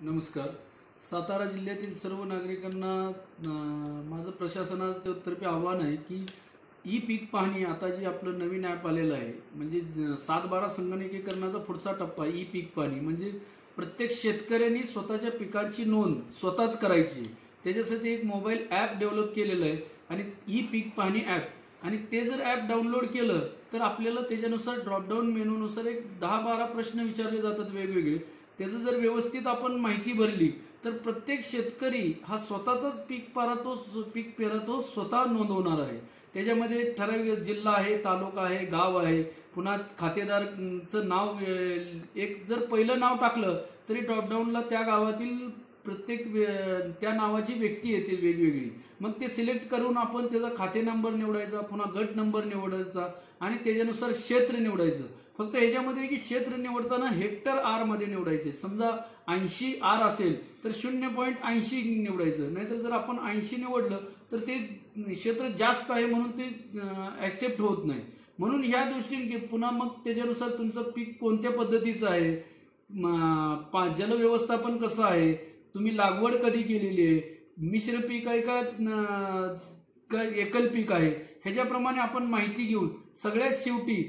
नमस्कार. सातारा जिल्ह्यातील सर्व नागरिकांना माझं प्रशासनातर्फे आव्हान आहे की ई पीक पाहणी आता जे आपलं नवीन ॲप आलेलं आहे म्हणजे 7/12 संगणकीकरणाचा पुढचा टप्पा ई पीक पाहणी म्हणजे प्रत्येक शेतकऱ्यांनी स्वतःच्या पिकांची नोंद स्वतःच करायची. त्याच्यासाठी एक मोबाईल ॲप डेव्हलप केलेलं आहे आणि ई पीक पाहणी ॲप आणि ते जर ॲप डाउनलोड केलं तर आपल्याला त्याच्यानुसार ड्रॉपडाऊन मेनूनुसार एक 10-12 प्रश्न विचारले जातात वेगवेगळे. त्याचं जर व्यवस्थित आपण माहिती भरली तर प्रत्येक शेतकरी हा स्वतःचाच पीक पेरतो स्वतः नोंदवणार आहे. त्याच्यामध्ये ठराविक जिल्हा आहे, तालुका आहे, गाव आहे, पुन्हा खातेदारचं नाव, एक जर पहिलं नाव टाकलं तरी ड्रॉपडाऊनला त्या गावातील त्या नावाची व्यक्ती येते वेगवेगळी. मग ते सिलेक्ट करून आपण त्याचा खाते नंबर निवडायचा, पुन्हा गट नंबर निवडायचा आणि त्याच्यानुसार क्षेत्र निवडायचं. फक्त ह्याच्यामध्ये की क्षेत्र निवडताना हेक्टर आर मध्ये निवडायचे. समजा 80 आर असेल तर 0.80 निवडायचं. नाहीतर जर आपण 80 निवडलं तर ते क्षेत्र जास्त आहे म्हणून ते ऍक्सेप्ट होत नाही. म्हणून ह्या दृष्टीने पुन्हा मग त्याच्यानुसार तुमचं पीक कोणत्या पद्धतीचं आहे, जलव्यवस्थापन कसं आहे, तुम्ही लागवड कधी केलेली आहे, मिश्र पीक आहे का एकल पीक आहे, ह्याच्याप्रमाणे आपण माहिती घेऊन सगळ्यात शेवटी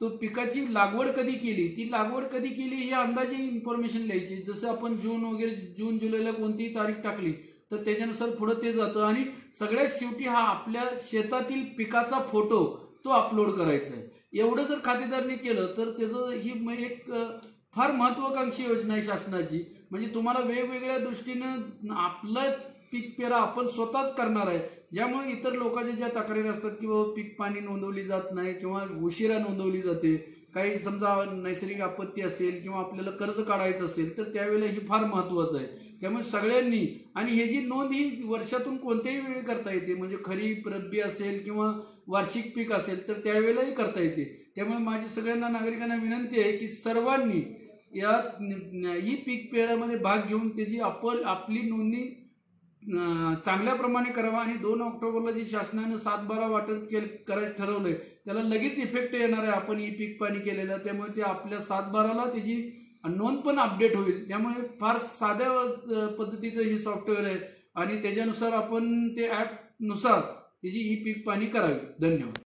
तो पिकाची लागवड कधी केली, ती लागवड कधी केली ही अंदाजे इन्फॉर्मेशन लिहायची. जसं आपण जून जुलैला कोणतीही तारीख टाकली तर त्याच्यानुसार पुढे ते जातं आणि सगळ्यात शेवटी हा आपल्या शेतातील पिकाचा फोटो तो अपलोड करायचा आहे. एवढं जर खातेदारने केलं तर त्याचं ही एक फार महत्वाकांक्षी योजना आहे शासनाची. म्हणजे तुम्हाला वेगवेगळ्या दृष्टीनं आपलंच पीक पेरा आपण स्वतःच करणार आहे. ज्यामुळे इतर लोकांच्या ज्या तक्रारी असतात की बाबा पीक पाणी नोंदवली जात नाही किंवा उशिरा नोंदवली जाते, काही समजा नैसर्गिक आपत्ती असेल किंवा आपल्याला कर्ज काढायचं असेल तर त्यावेळेला ही फार महत्वाचं आहे. त्यामुळे सगळ्यांनी, आणि ह्याची नोंद ही वर्षातून कोणत्याही वेळी करता येते. म्हणजे खरीप, रब्बी असेल किंवा वार्षिक पीक असेल तर त्यावेळेलाही करता येते. त्यामुळे माझी सगळ्यांना नागरिकांना विनंती आहे की सर्वांनी या ई पीक पेरामध्ये भाग घेऊन त्याची आपली नोंदणी चांगल्या प्रमाणे करावा. आणि 2 ऑक्टोबरला जी शासनाने 7/12 वाटप करायचं ठरवलंय त्याला लगेच इफेक्ट येणार आहे आपण ई पीक पाणी केलेलं. त्यामुळे ते आपल्या 7/12ला त्याची नोंद पण अपडेट होईल. त्यामुळे फार साध्या पद्धतीचं हे सॉफ्टवेअर आहे आणि त्याच्यानुसार आपण ते ॲप नुसार त्याची ई पीक पाणी करावी. धन्यवाद.